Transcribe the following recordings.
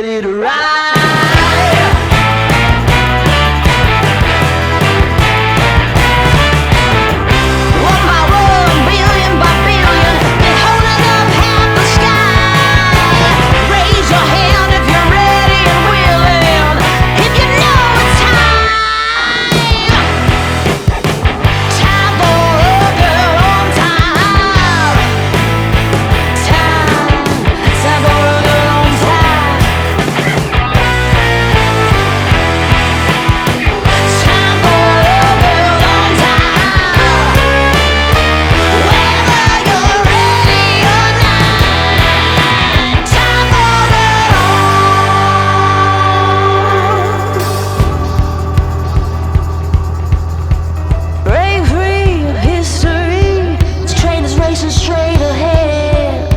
ready to ride. Straight ahead,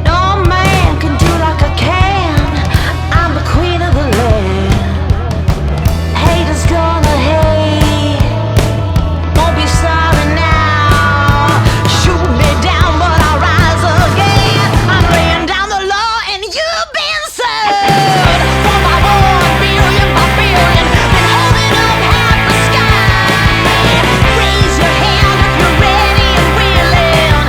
no man can do like I can. I'm the queen of the land. Haters gonna hate, won't be sorry now. Shoot me down, but I'll rise again. I'm laying down the law, and you've been served. 1 billion by billion, been holding up half the sky. Raise your hand if you're ready and willing.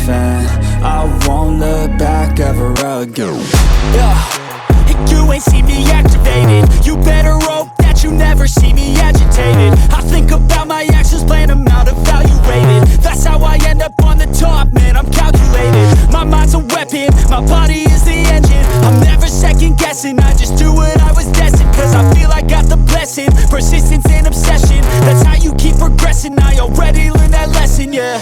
And I won't look back ever again. You ain't see me activated. You better hope that you never see me agitated. I think about my actions, plan them out, evaluated. That's how I end up on the top, man, I'm calculated. My mind's a weapon, my body is the engine. I'm never second guessing, I just do what I was destined. Cause I feel I got the blessing, persistence and obsession. That's how you keep progressing, I already learned that lesson, yeah.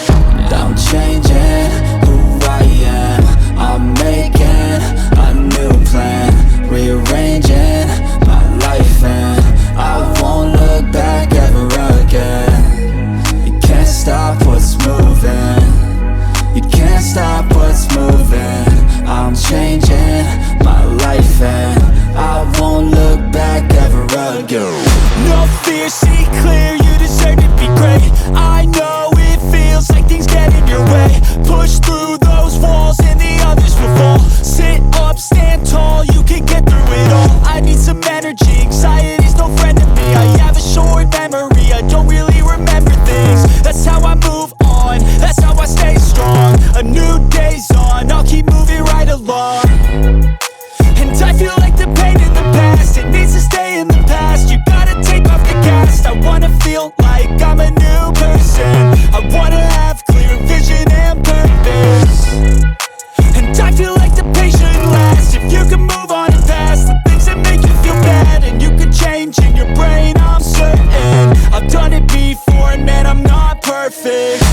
I'm changing who I am. I'm making a new plan, rearranging my life, and I won't look back ever again. You can't stop what's moving. You can't stop what's moving. I'm changing my life, and I won't look back ever again. No fear, see clear, you deserve to be great. I know it feels like things get in your way. Push through those walls and the others will fall. Sit up, stand tall, you can get through it all. I need some energy, anxiety's no friend to me. I have a short memory, I don't really remember things. That's how I move on, that's how I stay strong. A new day's on, I'll keep moving right along. And I feel like the pain in the past, it needs to stay in the past. You gotta take off the cast. I wanna feel like I'm a new person. I wanna have clear vision and purpose. And I feel like the pain shouldn't last. If you can move on and past the things that make you feel bad, and you can change in your brain, I'm certain. I've done it before, and man, I'm not perfect.